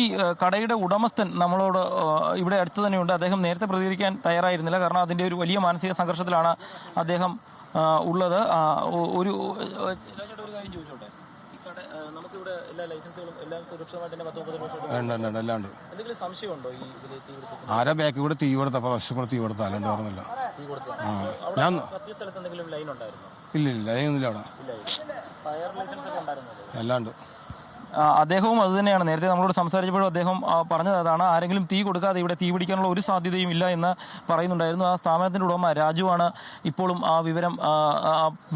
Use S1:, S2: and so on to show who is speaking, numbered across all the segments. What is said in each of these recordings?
S1: ഈ കടയുടെ ഉടമസ്ഥൻ നമ്മളോട് ഇവിടെ അടുത്ത് തന്നെയുണ്ട്. അദ്ദേഹം നേരത്തെ പ്രതികരിക്കാൻ തയ്യാറായിരുന്നില്ല. കാരണം അതിൻ്റെ ഒരു വലിയ മാനസിക സംഘർഷത്തിലാണ് അദ്ദേഹം ഉള്ളത്. ഒരു കാര്യം ചോദിച്ചോട്ടെ, ഈ കട നമുക്കിവിടെ എല്ലാ ലൈസൻസുകളും എല്ലാം സുരക്ഷിതമായിട്ട് തന്നെ 10-30
S2: എല്ലാം
S1: എന്തെങ്കിലും സംശയമുണ്ടോ ഈ ഇതിൽ തീ കൊടുത്തത്?
S2: ആരാ ബാക്കി കൂടെ തീ കൊടുത്ത പ്രശ്നം തീ കൊടുത്ത അല്ലാണ്ട് പറഞ്ഞില്ല.
S1: ഞാൻ മറ്റേ സ്ഥലത്ത് എന്തെങ്കിലും ലൈൻ ഉണ്ടായിരുന്നോ?
S2: ഇല്ല ലൈനൊന്നുമില്ല അവിടെ.
S1: ഫയർ ലൈസൻസ് ഒക്കെ ഉണ്ടായിരുന്നോ?
S2: എല്ലാണ്ട്.
S1: അദ്ദേഹവും അത് തന്നെയാണ് നേരത്തെ നമ്മളോട് സംസാരിച്ചപ്പോഴും അദ്ദേഹം പറഞ്ഞത് അതാണ്. ആരെങ്കിലും തീ കൊടുക്കാതെ ഇവിടെ തീ പിടിക്കാനുള്ള ഒരു സാധ്യതയും ഇല്ല എന്ന് പറയുന്നുണ്ടായിരുന്നു. ആ സ്ഥാപനത്തിൻ്റെ ഉടമ രാജുവാണ് ഇപ്പോഴും ആ വിവരം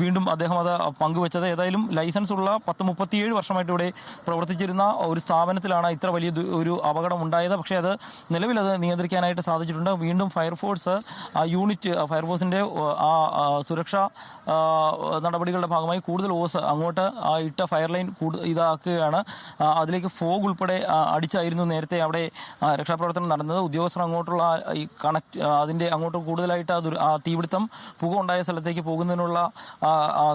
S1: വീണ്ടും അദ്ദേഹം അത് പങ്കുവച്ചത്. ഏതായാലും ലൈസൻസ് ഉള്ള 37 വർഷമായിട്ട് ഇവിടെ പ്രവർത്തിച്ചിരുന്ന ഒരു സ്ഥാപനത്തിലാണ് ഇത്ര വലിയ ഒരു അപകടം ഉണ്ടായത്. പക്ഷേ അത് നിലവിൽ അത് നിയന്ത്രിക്കാനായിട്ട് സാധിച്ചിട്ടുണ്ട്. വീണ്ടും ഫയർഫോഴ്സ് യൂണിറ്റ് ഫയർഫോഴ്സിൻ്റെ സുരക്ഷാ നടപടികളുടെ ഭാഗമായി കൂടുതൽ ഓസ് അങ്ങോട്ട് ഇട്ട ഫയർ ലൈൻ ഇതാക്കുകയാണ്. അതിലേക്ക് ഫോഗ് ഉൾപ്പെടെ അടിച്ചായിരുന്നു നേരത്തെ അവിടെ രക്ഷാപ്രവർത്തനം നടന്നത്. ഉദ്യോഗസ്ഥർ അങ്ങോട്ടുള്ള ഈ അതിൻ്റെ അങ്ങോട്ട് കൂടുതലായിട്ട് ആ തീപിടുത്തം പുക ഉണ്ടായ സ്ഥലത്തേക്ക് പോകുന്നതിനുള്ള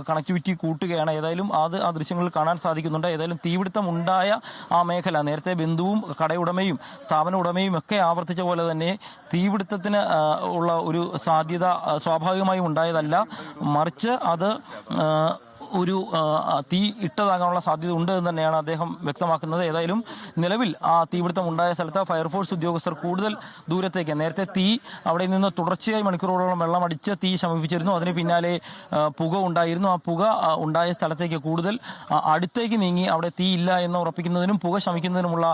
S1: കണക്ടിവിറ്റി കൂട്ടുകയാണ്. ഏതായാലും ആ ദൃശ്യങ്ങളിൽ കാണാൻ സാധിക്കുന്നുണ്ട്. ഏതായാലും തീപിടുത്തം ഉണ്ടായ ആ മേഖല നേരത്തെ ബന്ധുവും കടയുടമയും സ്ഥാപന ഉടമയും ഒക്കെ ആവർത്തിച്ച പോലെ തന്നെ തീപിടുത്തത്തിന് ഉള്ള ഒരു സാധ്യത സ്വാഭാവികമായും ഉണ്ടായതല്ല, മറിച്ച് അത് ഒരു തീ ഇട്ടതാകാനുള്ള സാധ്യത ഉണ്ട് എന്ന് തന്നെയാണ് അദ്ദേഹം വ്യക്തമാക്കുന്നത്. ഏതായാലും നിലവിൽ ആ തീപിടുത്തം ഉണ്ടായ സ്ഥലത്ത് ഫയർഫോഴ്സ് ഉദ്യോഗസ്ഥർ കൂടുതൽ ദൂരത്തേക്ക്, നേരത്തെ തീ അവിടെ നിന്ന് തുടർച്ചയായി മണിക്കൂറുകളോളം വെള്ളമടിച്ച് തീ ശമിപ്പിച്ചിരുന്നു. അതിന് പിന്നാലെ പുക ഉണ്ടായിരുന്നു. ആ പുക ഉണ്ടായ സ്ഥലത്തേക്ക് കൂടുതൽ അടുത്തേക്ക് നീങ്ങി അവിടെ തീ ഇല്ല എന്ന് ഉറപ്പിക്കുന്നതിനും പുക ശമിക്കുന്നതിനുമുള്ള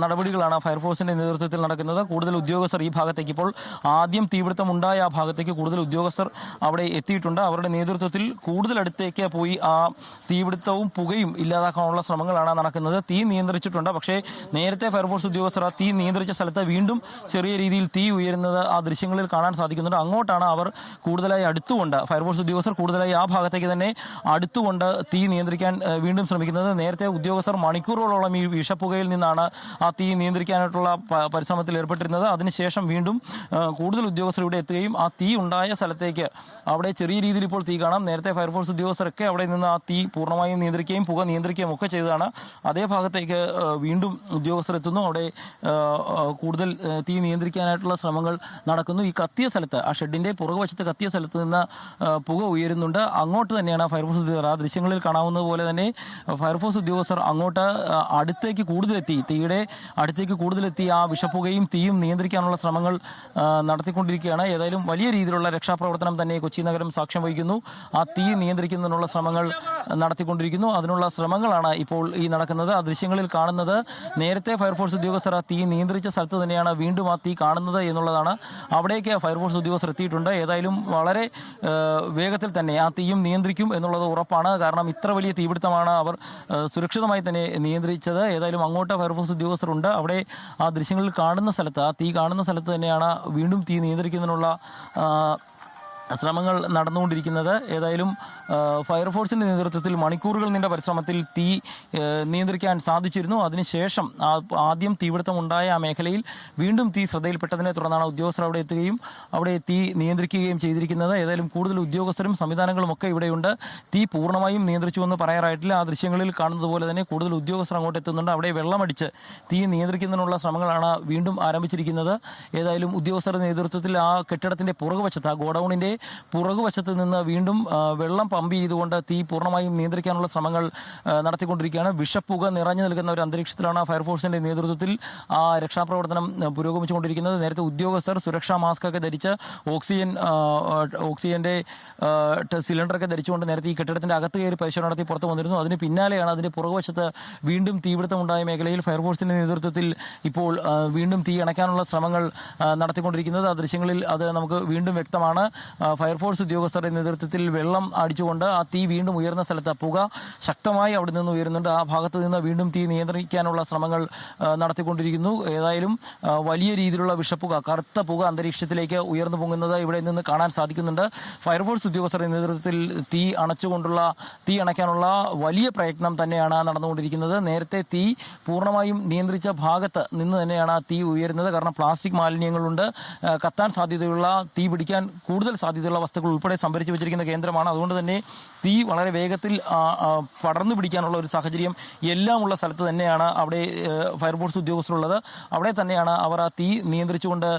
S1: നടപടികളാണ് ഫയർഫോഴ്സിന്റെ നേതൃത്വത്തിൽ നടക്കുന്നത്. കൂടുതൽ ഉദ്യോഗസ്ഥർ ഈ ഭാഗത്തേക്ക്, ഇപ്പോൾ ആദ്യം തീപിടുത്തം ഉണ്ടായ ആ ഭാഗത്തേക്ക് കൂടുതൽ ഉദ്യോഗസ്ഥർ അവിടെ എത്തിയിട്ടുണ്ട്. അവരുടെ നേതൃത്വത്തിൽ കൂടുതൽ അടുത്തേക്ക് പോയി ആ തീപിടുത്തവും പുകയും ഇല്ലാതാക്കാനുള്ള ശ്രമങ്ങളാണ് നടക്കുന്നത്. തീ നിയന്ത്രിച്ചിട്ടുണ്ട്. പക്ഷേ നേരത്തെ ഫയർഫോഴ്സ് ഉദ്യോഗസ്ഥർ ആ തീ നിയന്ത്രിച്ച സ്ഥലത്ത് വീണ്ടും ചെറിയ രീതിയിൽ തീ ഉയരുന്നത് ആ ദൃശ്യങ്ങളിൽ കാണാൻ സാധിക്കുന്നുണ്ട്. അങ്ങോട്ടാണ് അവർ കൂടുതലായി അടുത്തുകൊണ്ട്, ഫയർഫോഴ്സ് ഉദ്യോഗസ്ഥർ കൂടുതലായി ആ ഭാഗത്തേക്ക് തന്നെ അടുത്തുകൊണ്ട് തീ നിയന്ത്രിക്കാൻ വീണ്ടും ശ്രമിക്കുന്നത്. നേരത്തെ ഉദ്യോഗസ്ഥർ മണിക്കൂറുകളോളം ഈ വിഷപ്പുകയിൽ നിന്നാണ് ആ തീ നിയന്ത്രിക്കാനായിട്ടുള്ള പരിശ്രമത്തിൽ ഏർപ്പെട്ടിരുന്നത്. അതിനുശേഷം വീണ്ടും കൂടുതൽ ഉദ്യോഗസ്ഥർ ഇവിടെ എത്തുകയും ആ തീ ഉണ്ടായ സ്ഥലത്തേക്ക്, അവിടെ ചെറിയ രീതിയിൽ ഇപ്പോൾ തീ കാണാം. നേരത്തെ ഫയർഫോഴ്സ് ഉദ്യോഗസ്ഥരൊക്കെ അവിടെ നിന്ന് ആ തീ പൂർണ്ണമായും നിയന്ത്രിക്കുകയും പുക നിയന്ത്രിക്കുകയും ഒക്കെ ചെയ്തതാണ്. അതേ ഭാഗത്തേക്ക് വീണ്ടും ഉദ്യോഗസ്ഥർ എത്തുന്നു. അവിടെ കൂടുതൽ തീ നിയന്ത്രിക്കാനായിട്ടുള്ള ശ്രമങ്ങൾ നടക്കുന്നു. ഈ കത്തിയ സ്ഥലത്ത്, ആ ഷെഡിന്റെ പുറകുവശത്ത് കത്തിയ സ്ഥലത്ത് നിന്ന് പുക ഉയരുന്നുണ്ട്. അങ്ങോട്ട് തന്നെയാണ് ഫയർഫോഴ്സ് ഉദ്യോഗസ്ഥർ, ആ ദൃശ്യങ്ങളിൽ കാണാവുന്നത് പോലെ തന്നെ ഫയർഫോഴ്സ് ഉദ്യോഗസ്ഥർ അങ്ങോട്ട് അടുത്തേക്ക് കൂടുതലെത്തി, തീയുടെ അടുത്തേക്ക് കൂടുതലെത്തി ആ വിഷപ്പുകയും തീയും നിയന്ത്രിക്കാനുള്ള ശ്രമങ്ങൾ നടത്തിക്കൊണ്ടിരിക്കുകയാണ്. ഏതായാലും വലിയ രീതിയിലുള്ള രക്ഷാപ്രവർത്തനം തന്നെ കൊച്ചി നഗരം സാക്ഷ്യം വഹിക്കുന്നു. ആ തീ നിയന്ത്രിക്കുന്നതിനുള്ള ശ്രമങ്ങൾ നടത്തിക്കൊണ്ടിരിക്കുന്നു. അതിനുള്ള ശ്രമങ്ങളാണ് ഇപ്പോൾ ഈ നടക്കുന്നത്. ആ ദൃശ്യങ്ങളിൽ കാണുന്നത് നേരത്തെ ഫയർഫോഴ്സ് ഉദ്യോഗസ്ഥർ ആ തീ നിയന്ത്രിച്ച സ്ഥലത്ത് തന്നെയാണ് വീണ്ടും ആ തീ കാണുന്നത് എന്നുള്ളതാണ്. അവിടേക്ക് ഫയർഫോഴ്സ് ഉദ്യോഗസ്ഥർ എത്തിയിട്ടുണ്ട്. ഏതായാലും വളരെ വേഗത്തിൽ തന്നെ ആ തീയും നിയന്ത്രിക്കും എന്നുള്ളത് ഉറപ്പാണ്. കാരണം ഇത്ര വലിയ തീപിടുത്തമാണ് അവർ സുരക്ഷിതമായി തന്നെ നിയന്ത്രിച്ചത്. ഏതായാലും അങ്ങോട്ട് ഫയർഫോഴ്സ് ഉദ്യോഗസ്ഥരുണ്ട്. അവിടെ ആ ദൃശ്യങ്ങളിൽ കാണുന്ന സ്ഥലത്ത്, ആ തീ കാണുന്ന സ്ഥലത്ത് തന്നെയാണ് വീണ്ടും തീ നിയന്ത്രിക്കുന്നതിനുള്ള ശ്രമങ്ങൾ നടന്നുകൊണ്ടിരിക്കുന്നത്. ഏതായാലും ഫയർഫോഴ്സിന്റെ നേതൃത്വത്തിൽ മണിക്കൂറുകൾ നീണ്ട പരിശ്രമത്തിൽ തീ നിയന്ത്രിക്കാൻ സാധിച്ചിരുന്നു. അതിനുശേഷം ആദ്യം തീപിടുത്തം ഉണ്ടായ ആ മേഖലയിൽ വീണ്ടും തീ ശ്രദ്ധയിൽപ്പെട്ടതിനെ തുടർന്നാണ് ഉദ്യോഗസ്ഥർ അവിടെ എത്തുകയും അവിടെ തീ നിയന്ത്രിക്കുകയും ചെയ്തിരിക്കുന്നത്. ഏതായാലും കൂടുതൽ ഉദ്യോഗസ്ഥരും സംവിധാനങ്ങളും ഒക്കെ ഇവിടെയുണ്ട്. തീ പൂർണ്ണമായും നിയന്ത്രിച്ചുവെന്ന് പറയാറായിട്ടില്ല. ആ ദൃശ്യങ്ങളിൽ കാണുന്നത് പോലെ തന്നെ കൂടുതൽ ഉദ്യോഗസ്ഥർ അങ്ങോട്ട് എത്തുന്നുണ്ട്. അവിടെ വെള്ളമടിച്ച് തീ നിയന്ത്രിക്കുന്നതിനുള്ള ശ്രമങ്ങളാണ് വീണ്ടും ആരംഭിച്ചിരിക്കുന്നത്. ഏതായാലും ഉദ്യോഗസ്ഥരുടെ നേതൃത്വത്തിൽ ആ കെട്ടിടത്തിന്റെ പുറകുവശത്ത്, ആ ഗോഡൌണിന്റെ പുറകുവശത്ത് നിന്ന് വീണ്ടും വെള്ളം പമ്പ് ചെയ്തുകൊണ്ട് തീ പൂർണ്ണമായും നിയന്ത്രിക്കാനുള്ള ശ്രമങ്ങൾ നടത്തിക്കൊണ്ടിരിക്കുകയാണ്. വിഷപ്പുക നിറഞ്ഞു നിൽക്കുന്ന ഒരു അന്തരീക്ഷത്തിലാണ് ഫയർഫോഴ്സിന്റെ നേതൃത്വത്തിൽ ആ രക്ഷാപ്രവർത്തനം പുരോഗമിച്ചുകൊണ്ടിരിക്കുന്നത്. നേരത്തെ ഉദ്യോഗസ്ഥർ സുരക്ഷാ മാസ്ക് ഒക്കെ ധരിച്ച് ഓക്സിജന്റെ സിലിണ്ടറൊക്കെ ധരിച്ചുകൊണ്ട് നേരത്തെ ഈ കെട്ടിടത്തിന്റെ അകത്ത് കയറി പരിശോധന നടത്തി പുറത്തു വന്നിരുന്നു. അതിന് പിന്നാലെയാണ് അതിന്റെ പുറകുവശത്ത് വീണ്ടും തീപിടുത്തമുണ്ടായ മേഖലയിൽ ഫയർഫോഴ്സിന്റെ നേതൃത്വത്തിൽ ഇപ്പോൾ വീണ്ടും തീ അണയ്ക്കാനുള്ള ശ്രമങ്ങൾ നടത്തിക്കൊണ്ടിരിക്കുന്നത്. ആ ദൃശ്യങ്ങളിൽ അത് നമുക്ക് വീണ്ടും വ്യക്തമാണ്. ഫയർഫോഴ്സ് ഉദ്യോഗസ്ഥരുടെ നേതൃത്വത്തിൽ വെള്ളം അടിച്ചുകൊണ്ട് ആ തീ വീണ്ടും ഉയർന്ന സ്ഥലത്ത്, പുക ശക്തമായി അവിടെ നിന്ന് ഉയരുന്നുണ്ട്. ആ ഭാഗത്ത് നിന്ന് വീണ്ടും തീ നിയന്ത്രിക്കാനുള്ള ശ്രമങ്ങൾ നടത്തിക്കൊണ്ടിരിക്കുന്നു. ഏതായാലും വലിയ രീതിയിലുള്ള വിഷപ്പുക, കറുത്ത പുക അന്തരീക്ഷത്തിലേക്ക് ഉയർന്നു പൊങ്ങുന്നത് ഇവിടെ നിന്ന് കാണാൻ സാധിക്കുന്നുണ്ട്. ഫയർഫോഴ്സ് ഉദ്യോഗസ്ഥരുടെ നേതൃത്വത്തിൽ തീ അണയ്ക്കാനുള്ള വലിയ പ്രയത്നം തന്നെയാണ് നടന്നുകൊണ്ടിരിക്കുന്നത്. നേരത്തെ തീ പൂർണ്ണമായും നിയന്ത്രിച്ച ഭാഗത്ത് നിന്ന് തന്നെയാണ് ആ തീ ഉയരുന്നത്. കാരണം പ്ലാസ്റ്റിക് മാലിന്യങ്ങളുണ്ട്, കത്താൻ സാധ്യതയുള്ള, തീ പിടിക്കാൻ കൂടുതൽ സാധ്യതയുള്ള വസ്തുക്കൾ ഉൾപ്പെടെ സംഭരിച്ചു വെച്ചിരിക്കുന്ന കേന്ദ്രമാണ്. അതുകൊണ്ട് തന്നെ തീ വളരെ വേഗത്തിൽ പടർന്നു പിടിക്കാനുള്ള ഒരു സാഹചര്യം എല്ലാമുള്ള സ്ഥലത്ത് തന്നെയാണ് അവിടെ ഫയർഫോഴ്സ് ഉദ്യോഗസ്ഥരുള്ളത്. അവിടെ തന്നെയാണ് അവർ ആ തീ നിയന്ത്രിച്ചുകൊണ്ട്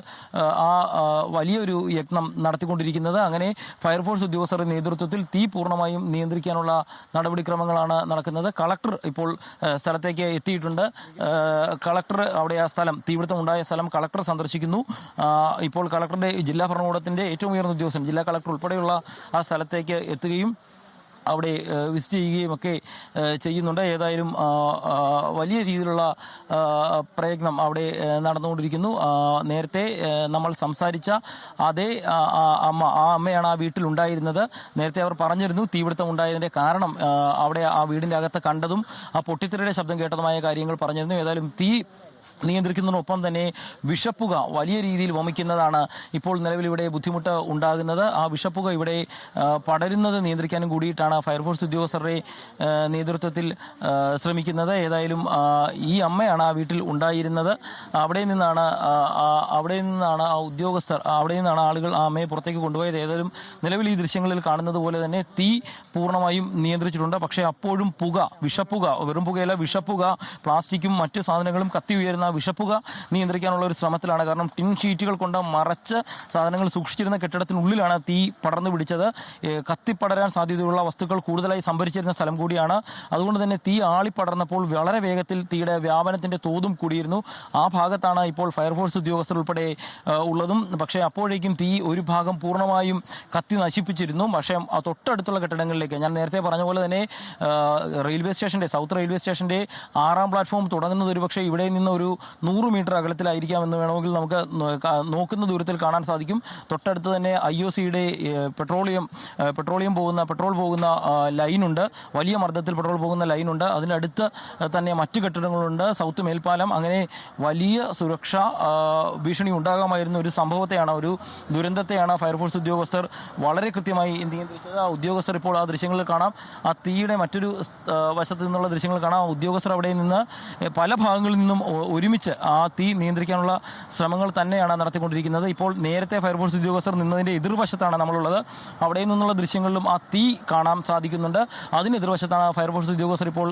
S1: വലിയൊരു യത്നം നടത്തിക്കൊണ്ടിരിക്കുന്നത്. അങ്ങനെ ഫയർഫോഴ്സ് ഉദ്യോഗസ്ഥരുടെ നേതൃത്വത്തിൽ തീ പൂർണ്ണമായും നിയന്ത്രിക്കാനുള്ള നടപടിക്രമങ്ങളാണ് നടക്കുന്നത്. കളക്ടർ ഇപ്പോൾ സ്ഥലത്തേക്ക് എത്തിയിട്ടുണ്ട്. കളക്ടർ അവിടെ ആ സ്ഥലം, തീപിടുത്തം ഉണ്ടായ സ്ഥലം കളക്ടർ സന്ദർശിക്കുന്നു. ഇപ്പോൾ കളക്ടറുടെ ജില്ലാ ഭരണകൂടത്തിന്റെ ഏറ്റവും ഉയർന്ന ഉദ്യോഗസ്ഥൻ, ജില്ലാ കളക്ടർ ഉൾപ്പെടെയുള്ള ആ സ്ഥലത്തേക്ക് എത്തുകയും അവിടെ വിസിറ്റ് ചെയ്യുകയും ഒക്കെ ചെയ്യുന്നുണ്ട്. ഏതായാലും വലിയ രീതിയിലുള്ള പ്രയത്നം അവിടെ നടന്നുകൊണ്ടിരിക്കുന്നു. നേരത്തെ നമ്മൾ സംസാരിച്ച അതേ അമ്മയാണ് ആ വീട്ടിലുണ്ടായിരുന്നത്. നേരത്തെ അവർ പറഞ്ഞിരുന്നു തീപിടുത്തം ഉണ്ടായതിൻ്റെ കാരണം അവിടെ ആ വീടിൻ്റെ അകത്ത് കണ്ടതും ആ പൊട്ടിത്തെറിയുടെ ശബ്ദം കേട്ടതുമായ കാര്യങ്ങൾ പറഞ്ഞിരുന്നു. ഏതായാലും തീ നിയന്ത്രിക്കുന്നതിനൊപ്പം തന്നെ വിഷപ്പുക വലിയ രീതിയിൽ വമിക്കുന്നതാണ് ഇപ്പോൾ നിലവിൽ ഇവിടെ ബുദ്ധിമുട്ട് ഉണ്ടാകുന്നത്. ആ വിഷപ്പുക ഇവിടെ പടരുന്നത് നിയന്ത്രിക്കാനും കൂടിയിട്ടാണ് ഫയർഫോഴ്സ് ഉദ്യോഗസ്ഥരുടെ നേതൃത്വത്തിൽ ശ്രമിക്കുന്നത്. ഏതായാലും ഈ അമ്മയാണ് ആ വീട്ടിൽ ഉണ്ടായിരുന്നത്. അവിടെ നിന്നാണ് ആ ഉദ്യോഗസ്ഥർ, അവിടെ നിന്നാണ് ആളുകൾ ആ അമ്മയെ പുറത്തേക്ക് കൊണ്ടുപോയത്. ഏതായാലും നിലവിൽ ഈ ദൃശ്യങ്ങളിൽ കാണുന്നത് പോലെ തന്നെ തീ പൂർണ്ണമായും നിയന്ത്രിച്ചിട്ടുണ്ട്. പക്ഷേ അപ്പോഴും വിഷപ്പുക, വെറും പുകയല്ല, വിഷപ്പുക, പ്ലാസ്റ്റിക്കും മറ്റു സാധനങ്ങളും കത്തി ഉയരുന്ന വിഷപ്പുക നിയന്ത്രിക്കാനുള്ള ഒരു ശ്രമത്തിലാണ്. കാരണം ടിൻ ഷീറ്റുകൾ കൊണ്ട് മറച്ച് സാധനങ്ങൾ സൂക്ഷിച്ചിരുന്ന കെട്ടിടത്തിനുള്ളിലാണ് തീ പടർന്നു പിടിച്ചത്. കത്തിപ്പടരാൻ സാധ്യതയുള്ള വസ്തുക്കൾ കൂടുതലായി സംഭരിച്ചിരുന്ന സ്ഥലം കൂടിയാണ്. അതുകൊണ്ട് തന്നെ തീ ആളിപ്പടർന്നപ്പോൾ വളരെ വേഗത്തിൽ തീയുടെ വ്യാപനത്തിന്റെ തോതും കൂടിയിരുന്നു. ആ ഭാഗത്താണ് ഇപ്പോൾ ഫയർഫോഴ്സ് ഉദ്യോഗസ്ഥർ ഉൾപ്പെടെ ഉള്ളതും. പക്ഷേ അപ്പോഴേക്കും തീ ഒരു ഭാഗം പൂർണ്ണമായും കത്തി നശിപ്പിച്ചിരുന്നു. പക്ഷേ തൊട്ടടുത്തുള്ള കെട്ടിടങ്ങളിലേക്ക്, ഞാൻ നേരത്തെ പറഞ്ഞ പോലെ തന്നെ റെയിൽവേ സ്റ്റേഷന്റെ, സൗത്ത് റെയിൽവേ സ്റ്റേഷന്റെ 6ാം പ്ലാറ്റ്ഫോം തുടങ്ങുന്നത് ഒരുപക്ഷെ ഇവിടെ നിന്ന് ഒരു 100 മീറ്റർ അകലത്തിലായിരിക്കാമെന്ന് വേണമെങ്കിൽ നമുക്ക് നോക്കുന്ന ദൂരത്തിൽ കാണാൻ സാധിക്കും. തൊട്ടടുത്ത് തന്നെ IOCയുടെ പെട്രോൾ പോകുന്ന ലൈനുണ്ട്. വലിയ മർദ്ദത്തിൽ പെട്രോൾ പോകുന്ന ലൈനുണ്ട്. അതിനടുത്ത് തന്നെ മറ്റു കെട്ടിടങ്ങളുണ്ട്. സൗത്ത് മേൽപ്പാലം. അങ്ങനെ വലിയ സുരക്ഷാ ഭീഷണി ഉണ്ടാകാമായിരുന്ന ഒരു സംഭവത്തെയാണ്, ഒരു ദുരന്തത്തെയാണ് ഫയർഫോഴ്സ് ഉദ്യോഗസ്ഥർ വളരെ കൃത്യമായി നിയന്ത്രിച്ചത്. ആ ഉദ്യോഗസ്ഥർ ഇപ്പോൾ ആ ദൃശ്യങ്ങളിൽ കാണാം. ആ തീയുടെ മറ്റൊരു വശത്ത് നിന്നുള്ള ദൃശ്യങ്ങൾ കാണാം. ഉദ്യോഗസ്ഥർ അവിടെ നിന്ന് പല ഭാഗങ്ങളിൽ നിന്നും ഒരുമിച്ച് ആ തീ നിയന്ത്രിക്കാനുള്ള ശ്രമങ്ങൾ തന്നെയാണ് നടത്തിക്കൊണ്ടിരിക്കുന്നത്. ഇപ്പോൾ നേരത്തെ ഫയർഫോഴ്സ് ഉദ്യോഗസ്ഥർ നിന്നതിൻ്റെ എതിർവശത്താണ് നമ്മളുള്ളത്. അവിടെ നിന്നുള്ള ദൃശ്യങ്ങളിലും ആ തീ കാണാൻ സാധിക്കുന്നുണ്ട്. അതിന് എതിർവശത്താണ് ഫയർഫോഴ്സ് ഉദ്യോഗസ്ഥർ ഇപ്പോൾ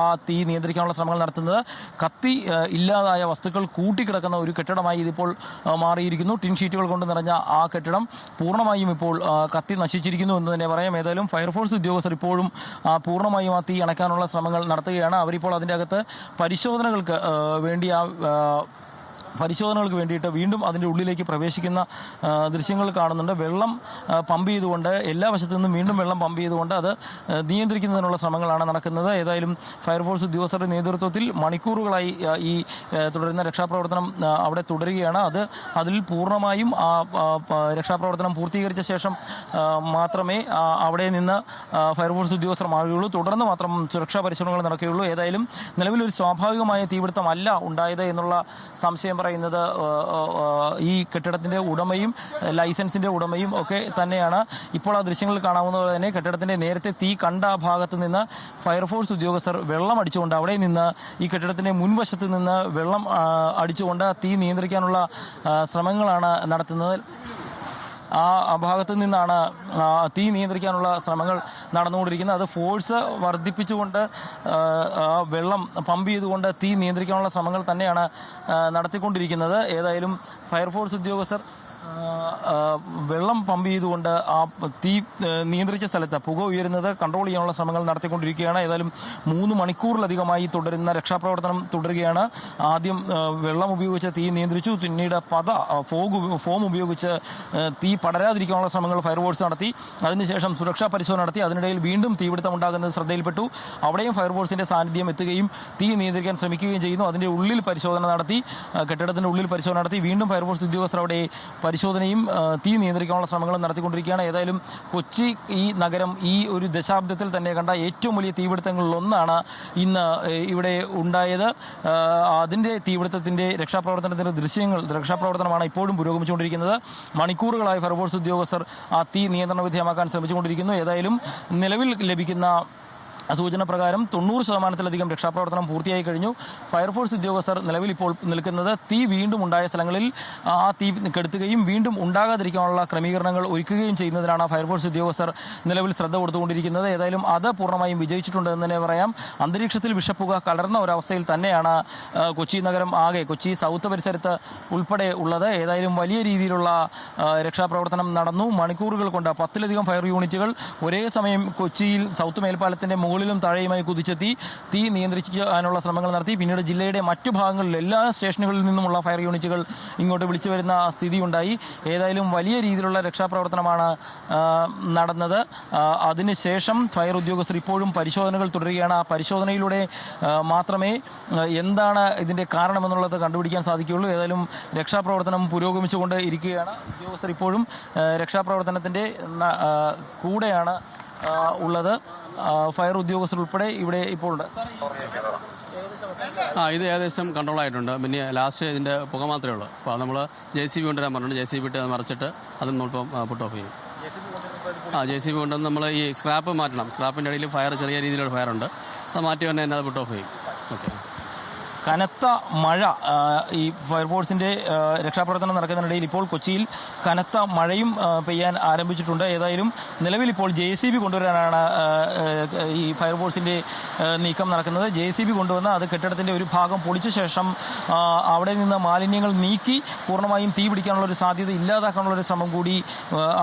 S1: ആ തീ നിയന്ത്രിക്കാനുള്ള ശ്രമങ്ങൾ നടത്തുന്നത്. കത്തി ഇല്ലാതായ വസ്തുക്കൾ കൂട്ടിക്കിടക്കുന്ന ഒരു കെട്ടിടമായി ഇതിപ്പോൾ മാറിയിരിക്കുന്നു. ടിൻ ഷീറ്റുകൾ കൊണ്ട് നിറഞ്ഞ ആ കെട്ടിടം പൂർണ്ണമായും ഇപ്പോൾ കത്തി നശിച്ചിരിക്കുന്നു എന്ന് തന്നെ പറയാം. ഏതായാലും ഫയർഫോഴ്സ് ഉദ്യോഗസ്ഥർ ഇപ്പോഴും പൂർണ്ണമായും ആ തീ അണയ്ക്കാനുള്ള ശ്രമങ്ങൾ നടത്തുകയാണ്. അവരിപ്പോൾ അതിൻ്റെ അകത്ത് പരിശോധനകൾക്ക് വേണ്ടിയിട്ട് വീണ്ടും അതിൻ്റെ ഉള്ളിലേക്ക് പ്രവേശിക്കുന്ന ദൃശ്യങ്ങൾ കാണുന്നുണ്ട്. വെള്ളം പമ്പ് ചെയ്തുകൊണ്ട്, എല്ലാ വശത്തു നിന്നും വീണ്ടും വെള്ളം പമ്പ് ചെയ്തുകൊണ്ട് അത് നിയന്ത്രിക്കുന്നതിനുള്ള ശ്രമങ്ങളാണ് നടക്കുന്നത്. ഏതായാലും ഫയർഫോഴ്സ് ഉദ്യോഗസ്ഥരുടെ നേതൃത്വത്തിൽ മണിക്കൂറുകളായി ഈ തുടരുന്ന രക്ഷാപ്രവർത്തനം അവിടെ തുടരുകയാണ്. അതിൽ പൂർണ്ണമായും രക്ഷാപ്രവർത്തനം പൂർത്തീകരിച്ച ശേഷം മാത്രമേ അവിടെ നിന്ന് ഫയർഫോഴ്സ് ഉദ്യോഗസ്ഥർ മാറുകയുള്ളൂ. തുടർന്ന് മാത്രം സുരക്ഷാ പരിശോധനകൾ നടക്കുകയുള്ളൂ. ഏതായാലും നിലവിലൊരു സ്വാഭാവികമായ തീപിടുത്തമല്ല ഉണ്ടായത് എന്നുള്ള സംശയം പറയുന്നത് ഈ കെട്ടിടത്തിന്റെ ഉടമയും ലൈസൻസിന്റെ ഉടമയും ഒക്കെ തന്നെയാണ്. ഇപ്പോൾ ആ ദൃശ്യങ്ങളിൽ കാണാവുന്നത് തന്നെ കെട്ടിടത്തിന്റെ നേരത്തെ തീ കണ്ട ആ ഭാഗത്ത് നിന്ന് ഫയർഫോഴ്സ് ഉദ്യോഗസ്ഥർ വെള്ളം അടിച്ചുകൊണ്ട്, അവിടെ നിന്ന് ഈ കെട്ടിടത്തിന്റെ മുൻവശത്ത് നിന്ന് വെള്ളം അടിച്ചുകൊണ്ട് തീ നിയന്ത്രിക്കാനുള്ള ശ്രമങ്ങളാണ് നടത്തുന്നത്. ആ ഭാഗത്ത് നിന്നാണ് തീ നിയന്ത്രിക്കാനുള്ള ശ്രമങ്ങൾ നടന്നുകൊണ്ടിരിക്കുന്നത്. അത് ഫോഴ്സ് വർദ്ധിപ്പിച്ചുകൊണ്ട് വെള്ളം പമ്പ് ചെയ്തുകൊണ്ട് തീ നിയന്ത്രിക്കാനുള്ള ശ്രമങ്ങൾ തന്നെയാണ് നടത്തിക്കൊണ്ടിരിക്കുന്നത്. ഏതായാലും ഫയർഫോഴ്സ് ഉദ്യോഗസ്ഥർ വെള്ളം പമ്പ് ചെയ്തുകൊണ്ട് ആ തീ നിയന്ത്രിച്ച സ്ഥലത്ത് പുക ഉയരുന്നത് കൺട്രോൾ ചെയ്യാനുള്ള ശ്രമങ്ങൾ നടത്തിക്കൊണ്ടിരിക്കുകയാണ്. ഏതായാലും 3 മണിക്കൂറിലധികമായി തുടരുന്ന രക്ഷാപ്രവർത്തനം തുടരുകയാണ്. ആദ്യം വെള്ളം ഉപയോഗിച്ച് തീ നിയന്ത്രിച്ചു. പിന്നീട് ഫോം ഉപയോഗിച്ച് തീ പടരാതിരിക്കാനുള്ള ശ്രമങ്ങൾ ഫയർഫോഴ്സ് നടത്തി. അതിനുശേഷം സുരക്ഷാ പരിശോധന നടത്തി. അതിനിടയിൽ വീണ്ടും തീപിടുത്തം ഉണ്ടാകുന്നത് ശ്രദ്ധയിൽപ്പെട്ടു. അവിടെയും ഫയർഫോഴ്സിന്റെ സാന്നിധ്യം എത്തുകയും തീ നിയന്ത്രിക്കാൻ ശ്രമിക്കുകയും ചെയ്യുന്നു. അതിന്റെ ഉള്ളിൽ പരിശോധന നടത്തി, കെട്ടിടത്തിന്റെ ഉള്ളിൽ പരിശോധന നടത്തി. വീണ്ടും ഫയർഫോഴ്സ് ഉദ്യോഗസ്ഥർ അവിടെ പരിശോധനയും തീ നിയന്ത്രിക്കാനുള്ള ശ്രമങ്ങളും നടത്തിക്കൊണ്ടിരിക്കുകയാണ്. ഏതായാലും കൊച്ചി ഈ നഗരം ഈ ഒരു ദശാബ്ദത്തിൽ തന്നെ കണ്ട ഏറ്റവും വലിയ തീപിടുത്തങ്ങളിലൊന്നാണ് ഇന്ന് ഇവിടെ ഉണ്ടായത്. അതിൻ്റെ തീപിടുത്തത്തിൻ്റെ രക്ഷാപ്രവർത്തനമാണ് ഇപ്പോഴും പുരോഗമിച്ചുകൊണ്ടിരിക്കുന്നത്. മണിക്കൂറുകളായി ഫയർഫോഴ്സ് ഉദ്യോഗസ്ഥർ ആ തീ നിയന്ത്രണ വിധേയമാക്കാൻ ശ്രമിച്ചുകൊണ്ടിരിക്കുന്നു. ഏതായാലും നിലവിൽ ലഭിക്കുന്ന സൂചന പ്രകാരം 90% രക്ഷാപ്രവർത്തനം പൂർത്തിയായി കഴിഞ്ഞു. ഫയർഫോഴ്സ് ഉദ്യോഗസ്ഥർ നിലവിൽ ഇപ്പോൾ നിൽക്കുന്നത് തീ വീണ്ടും ഉണ്ടായ സ്ഥലങ്ങളിൽ ആ തീ കെടുത്തുകയും വീണ്ടും ഉണ്ടാകാതിരിക്കാനുള്ള ക്രമീകരണങ്ങൾ ഒരുക്കുകയും ചെയ്യുന്നതിനാണ് ഫയർഫോഴ്സ് ഉദ്യോഗസ്ഥർ നിലവിൽ ശ്രദ്ധ കൊടുത്തുകൊണ്ടിരിക്കുന്നത്. ഏതായാലും അത് പൂർണ്ണമായും വിജയിച്ചിട്ടുണ്ട് എന്ന് തന്നെ പറയാം. അന്തരീക്ഷത്തിൽ വിഷപ്പുക കലർന്ന ഒരവസ്ഥയിൽ തന്നെയാണ് കൊച്ചി നഗരം ആകെ, കൊച്ചി സൗത്ത് പരിസരത്ത് ഉൾപ്പെടെ ഉള്ളത്. ഏതായാലും വലിയ രീതിയിലുള്ള രക്ഷാപ്രവർത്തനം നടന്നു. മണിക്കൂറുകൾ കൊണ്ട് 10ലധികം ഫയർ യൂണിറ്റുകൾ ഒരേ സമയം കൊച്ചിയിൽ സൗത്ത് മേൽപ്പാലത്തിന്റെ മുകളിലും താഴെയുമായി കുതിച്ചെത്തി തീ നിയന്ത്രിക്കാനുള്ള ശ്രമങ്ങൾ നടത്തി. പിന്നീട് ജില്ലയുടെ മറ്റു ഭാഗങ്ങളിൽ എല്ലാ സ്റ്റേഷനുകളിൽ നിന്നുമുള്ള ഫയർ യൂണിറ്റുകൾ ഇങ്ങോട്ട് വിളിച്ചു വരുന്ന സ്ഥിതിയുണ്ടായി. ഏതായാലും വലിയ രീതിയിലുള്ള രക്ഷാപ്രവർത്തനമാണ് നടന്നത്. അതിനുശേഷം ഫയർ ഉദ്യോഗസ്ഥർ ഇപ്പോഴും പരിശോധനകൾ തുടരുകയാണ്. ആ പരിശോധനയിലൂടെ മാത്രമേ എന്താണ് ഇതിന്റെ കാരണമെന്നുള്ളത് കണ്ടുപിടിക്കാൻ സാധിക്കുകയുള്ളൂ. ഏതായാലും രക്ഷാപ്രവർത്തനം പുരോഗമിച്ചുകൊണ്ട് ഇരിക്കുകയാണ്. ഉദ്യോഗസ്ഥർ ഇപ്പോഴും രക്ഷാപ്രവർത്തനത്തിന്റെ കൂടെയാണ് ഉള്ളത്. ഫയർ ഉദ്യോഗസ്ഥർ ഉൾപ്പെടെ ഇവിടെ ഇപ്പോൾ ഉണ്ട്.
S3: ഇത് ഏകദേശം കൺട്രോൾ ആയിട്ടുണ്ട്. പിന്നെ ലാസ്റ്റ് ഇതിൻ്റെ പുക മാത്രമേ ഉള്ളൂ. അപ്പോൾ നമ്മൾ JCB കൊണ്ടുവരാൻ പറഞ്ഞിട്ടുണ്ട്. JCB ഇട്ട് മറിച്ചിട്ട് അത് നമ്മളിപ്പം പുട്ട് ഓഫ് ചെയ്യും. JCB കൊണ്ടുവന്ന് നമ്മൾ ഈ സ്ക്രാപ്പ് മാറ്റണം. സ്ക്രാപ്പിൻ്റെ ഇടയിൽ ചെറിയ രീതിയിലുള്ള ഫയറുണ്ട്. അത് മാറ്റി തന്നെ അത് പുട്ട് ഓഫ് ചെയ്യും. ഓക്കെ.
S1: കനത്ത മഴ ഈ ഫയർഫോഴ്സിൻ്റെ രക്ഷാപ്രവർത്തനം നടക്കുന്നതിനിടയിൽ ഇപ്പോൾ കൊച്ചിയിൽ കനത്ത മഴയും പെയ്യാൻ ആരംഭിച്ചിട്ടുണ്ട്. ഏതായാലും നിലവിൽ ഇപ്പോൾ JCB കൊണ്ടുവരാനാണ് ഈ ഫയർഫോഴ്സിൻ്റെ നീക്കം നടക്കുന്നത്. JCB കൊണ്ടുവന്ന് അത് കെട്ടിടത്തിൻ്റെ ഒരു ഭാഗം പൊളിച്ച ശേഷം അവിടെ നിന്ന് മാലിന്യങ്ങൾ നീക്കി പൂർണ്ണമായും തീ പിടിക്കാനുള്ള ഒരു സാധ്യത ഇല്ലാതാക്കാനുള്ള ഒരു ശ്രമം കൂടി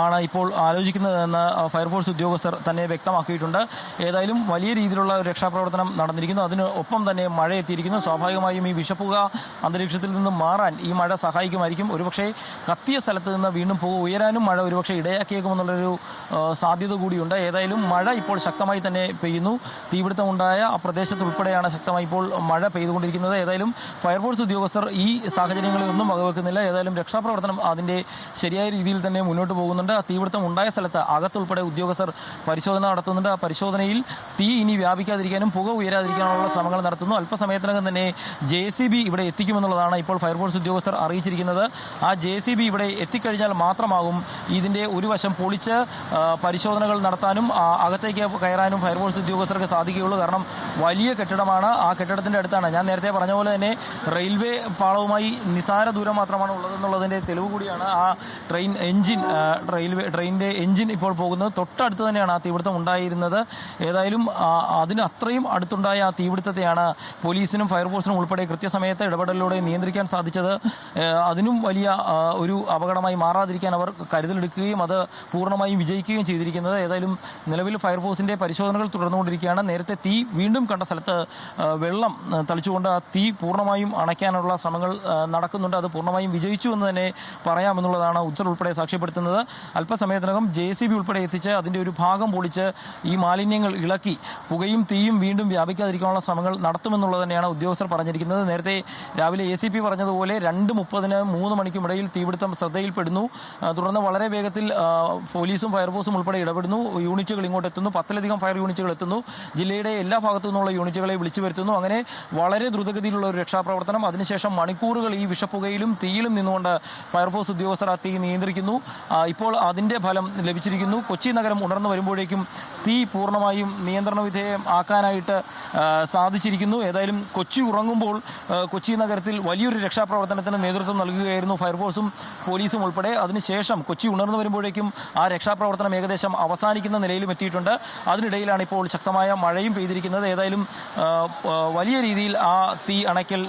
S1: ആണ് ഇപ്പോൾ ആലോചിക്കുന്നതെന്ന് ഫയർഫോഴ്സ് ഉദ്യോഗസ്ഥർ തന്നെ വ്യക്തമാക്കിയിട്ടുണ്ട്. ഏതായാലും വലിയ രീതിയിലുള്ള രക്ഷാപ്രവർത്തനം നടന്നിരിക്കുന്നു. അതിന് ഒപ്പം തന്നെ മഴ എത്തിയിരിക്കുന്നു. സ്വാഭാവികമായും ഈ വിഷപ്പുക അന്തരീക്ഷത്തിൽ നിന്ന് മാറാൻ ഈ മഴ സഹായിക്കുമായിരിക്കും. ഒരുപക്ഷെ കത്തിയ സ്ഥലത്ത് നിന്ന് വീണ്ടും പുക ഉയരാനും മഴ ഒരുപക്ഷെ ഇടയാക്കിയേക്കുമെന്നുള്ളൊരു സാധ്യത കൂടിയുണ്ട്. ഏതായാലും മഴ ഇപ്പോൾ ശക്തമായി തന്നെ പെയ്യുന്നു. തീപിടുത്തമുണ്ടായ ആ പ്രദേശത്ത് ഉൾപ്പെടെയാണ് ശക്തമായി ഇപ്പോൾ മഴ പെയ്തുകൊണ്ടിരിക്കുന്നത്. ഏതായാലും ഫയർഫോഴ്സ് ഉദ്യോഗസ്ഥർ ഈ സാഹചര്യങ്ങളൊന്നും വകവെക്കുന്നില്ല. ഏതായാലും രക്ഷാപ്രവർത്തനം അതിൻ്റെ ശരിയായ രീതിയിൽ തന്നെ മുന്നോട്ട് പോകുന്നുണ്ട്. ആ തീപിടുത്തം ഉണ്ടായ സ്ഥലത്ത് അകത്തുൾപ്പെടെ ഉദ്യോഗസ്ഥർ പരിശോധന നടത്തുന്നുണ്ട്. ആ പരിശോധനയിൽ തീ ഇനി വ്യാപിക്കാതിരിക്കാനും പുക ഉയരാതിരിക്കാനുള്ള ശ്രമങ്ങൾ നടത്തുന്നു. അല്പസമയത്തിനകം തന്നെ JCB ഇവിടെ എത്തിക്കുമെന്നുള്ളതാണ് ഇപ്പോൾ ഫയർഫോഴ്സ് ഉദ്യോഗസ്ഥർ അറിയിച്ചിരിക്കുന്നത്. ആ JCB ഇവിടെ എത്തിക്കഴിഞ്ഞാൽ മാത്രമാകും ഇതിൻ്റെ ഒരു വശം പൊളിച്ച് പരിശോധനകൾ നടത്താനും അകത്തേക്ക് കയറാനും ഫയർഫോഴ്സ് ഉദ്യോഗസ്ഥർക്ക് സാധിക്കുകയുള്ളൂ. കാരണം വലിയ കെട്ടിടമാണ്. ആ കെട്ടിടത്തിൻ്റെ അടുത്താണ് ഞാൻ നേരത്തെ പറഞ്ഞ പോലെ തന്നെ റെയിൽവേ പാളവുമായി നിസാര ദൂരം മാത്രമാണ് ഉള്ളതെന്നുള്ളതിൻ്റെ തെളിവ് കൂടിയാണ് ആ ട്രെയിനിൻ്റെ എഞ്ചിൻ ഇപ്പോൾ പോകുന്നത്. തൊട്ടടുത്ത് തന്നെയാണ് ആ തീപിടുത്തം ഉണ്ടായിരുന്നത്. ഏതായാലും അതിന് അത്രയും അടുത്തുണ്ടായ ആ തീപിടുത്തത്തെയാണ് പോലീസിനും ഫയർഫോഴ്സിനും ഉൾപ്പെടെ കൃത്യസമയത്ത് ഇടപെടലിലൂടെ നിയന്ത്രിക്കാൻ സാധിച്ചത്. അതിനും വലിയ ഒരു അപകടമായി മാറാതിരിക്കാൻ അവർ കരുതലെടുക്കുകയും അത് പൂർണ്ണമായും വിജയിക്കുകയും ചെയ്തിരിക്കുന്നത്. ഏതായാലും നിലവിൽ ഫയർഫോഴ്സിന്റെ പരിശോധനകൾ തുടർന്നുകൊണ്ടിരിക്കുകയാണ്. നേരത്തെ തീ വീണ്ടും കണ്ട സ്ഥലത്ത് വെള്ളം തളിച്ചുകൊണ്ട് ആ തീ പൂർണ്ണമായും അണയ്ക്കാനുള്ള ശ്രമങ്ങൾ നടക്കുന്നുണ്ട്. അത് പൂർണ്ണമായും വിജയിച്ചു എന്ന് തന്നെ പറയാമെന്നുള്ളതാണ് ഉത്തർ ഉൾപ്പെടെ സാക്ഷ്യപ്പെടുത്തുന്നത്. അല്പസമയത്തിനകം JCB ഉൾപ്പെടെ എത്തിച്ച് അതിൻ്റെ ഒരു ഭാഗം പൊളിച്ച് ഈ മാലിന്യങ്ങൾ ഇളക്കി പുകയും തീയും വീണ്ടും വ്യാപിക്കാതിരിക്കാനുള്ള ശ്രമങ്ങൾ നടത്തുമെന്നുള്ളത് തന്നെയാണ് ഉദ്യോഗസ്ഥർ പറഞ്ഞിരിക്കുന്നത്. നേരത്തെ രാവിലെ ACP പറഞ്ഞതുപോലെ 2:30-ന് 3 മണിക്കും ഇടയിൽ തീപിടുത്തം ശ്രദ്ധയിൽപ്പെടുന്നു. തുടർന്ന് വളരെ വേഗത്തിൽ പോലീസും ഫയർഫോഴ്സും ഉൾപ്പെടെ ഇടപെടുന്നു. യൂണിറ്റുകൾ ഇങ്ങോട്ട് എത്തുന്നു. 10ലധികം ഫയർ യൂണിറ്റുകൾ എത്തുന്നു. ജില്ലയുടെ എല്ലാ ഭാഗത്തു നിന്നുള്ള യൂണിറ്റുകളെ വിളിച്ചു വരുത്തുന്നു. അങ്ങനെ വളരെ ദ്രുതഗതിയിലുള്ള ഒരു രക്ഷാപ്രവർത്തനം. അതിനുശേഷം മണിക്കൂറുകൾ ഈ വിഷപ്പുകയിലും തീയിലും നിന്നുകൊണ്ട് ഫയർഫോഴ്സ് ഉദ്യോഗസ്ഥർ ആ തീ നിയന്ത്രിക്കുന്നു. ഇപ്പോൾ അതിൻ്റെ ഫലം ലഭിച്ചിരിക്കുന്നു. കൊച്ചി നഗരം ഉണർന്നു വരുമ്പോഴേക്കും തീ പൂർണ്ണമായും നിയന്ത്രണ വിധേയം ആക്കാനായിട്ട് സാധിച്ചിരിക്കുന്നു. ഏതായാലും കൊച്ചി ഉറങ്ങുമ്പോൾ കൊച്ചി നഗരത്തിൽ വലിയൊരു രക്ഷാപ്രവർത്തനത്തിന് നേതൃത്വം നൽകുകയായിരുന്നു ഫയർഫോഴ്സും പോലീസും ഉൾപ്പെടെ. അതിനുശേഷം കൊച്ചി ഉണർന്നു വരുമ്പോഴേക്കും ആ രക്ഷാപ്രവർത്തനം ഏകദേശം അവസാനിക്കുന്ന നിലയിലും എത്തിയിട്ടുണ്ട്. അതിനിടയിലാണ് ഇപ്പോൾ ശക്തമായ മഴയും പെയ്തിരിക്കുന്നത്. ഏതായാലും വലിയ രീതിയിൽ ആ തീ അണയ്ക്കൽ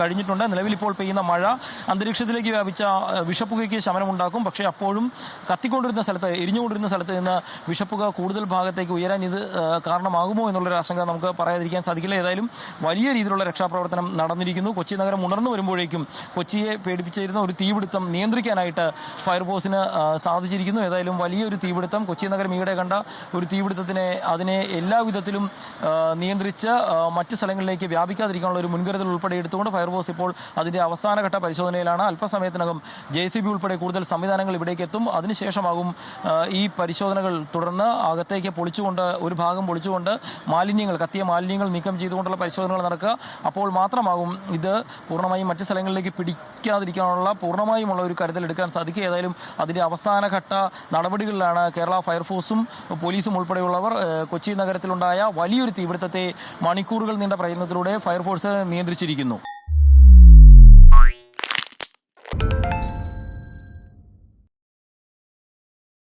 S1: കഴിഞ്ഞിട്ടുണ്ട്. നിലവിൽ ഇപ്പോൾ പെയ്യുന്ന മഴ അന്തരീക്ഷത്തിലേക്ക് വ്യാപിച്ച വിഷപ്പുകയ്ക്ക് ശമനമുണ്ടാക്കും. പക്ഷേ അപ്പോഴും കത്തിക്കൊണ്ടിരുന്ന സ്ഥലത്ത്, എരിഞ്ഞുകൊണ്ടിരുന്ന സ്ഥലത്ത് നിന്ന് വിഷപ്പുക കൂടുതൽ ഭാഗത്തേക്ക് ഉയരാൻ ഇത് കാരണമാകുമോ എന്നുള്ളൊരു ആശങ്ക നമുക്ക് പറയാതിരിക്കാൻ സാധിക്കില്ല. ഏതായാലും വലിയ രീതിയിലുള്ള രക്ഷാപ്രവർത്തനം നടന്നിരിക്കുന്നു. കൊച്ചി നഗരം ഉണർന്നു വരുമ്പോഴേക്കും കൊച്ചിയെ പേടിപ്പിച്ചിരുന്ന ഒരു തീപിടുത്തം നിയന്ത്രിക്കാനായിട്ട് ഫയർഫോഴ്സിന് സാധിച്ചിരിക്കുന്നു. ഏതായാലും വലിയൊരു തീപിടുത്തം, കൊച്ചി നഗരം ഈയിടെ കണ്ട ഒരു അതിനെ എല്ലാവിധത്തിലും നിയന്ത്രിച്ച് മറ്റ് സ്ഥലങ്ങളിലേക്ക് വ്യാപിക്കാതിരിക്കാനുള്ള ഒരു മുൻകരുതൽ ഉൾപ്പെടെ എടുത്തുകൊണ്ട് ഫയർഫോഴ്സ് ഇപ്പോൾ അതിൻ്റെ അവസാനഘട്ട പരിശോധനയിലാണ്. അല്പസമയത്തിനകം JCB ഉൾപ്പെടെ കൂടുതൽ സംവിധാനങ്ങൾ ഇവിടേക്ക് എത്തും. അതിനുശേഷമാകും ഈ പരിശോധനകൾ തുടർന്ന് അകത്തേക്ക് ഒരു ഭാഗം പൊളിച്ചുകൊണ്ട് കത്തിയ മാലിന്യങ്ങൾ നീക്കം ചെയ്തുകൊണ്ടുള്ള പരിശോധനകൾ നടക്കുക. അപ്പോൾ മാത്രമാകും ഇത് പൂർണ്ണമായും മറ്റ് സ്ഥലങ്ങളിലേക്ക് പിടിക്കാതിരിക്കാനുള്ള പൂർണ്ണമായുമുള്ള ഒരു കരുതലെടുക്കാൻ സാധിക്കുക. ഏതായാലും അതിൻ്റെ അവസാനഘട്ട നടപടികളിലാണ് കേരള ഫയർഫോഴ്സും പോലീസും ഉൾപ്പെടെയുള്ളവർ. കൊച്ചി നഗരത്തിലുണ്ടായ വലിയൊരു തീപിടുത്തത്തെ മണിക്കൂറുകൾ നീണ്ട പ്രയത്നത്തിലൂടെ ഫയർഫോഴ്സ് നിയന്ത്രിച്ചിരിക്കുന്നു.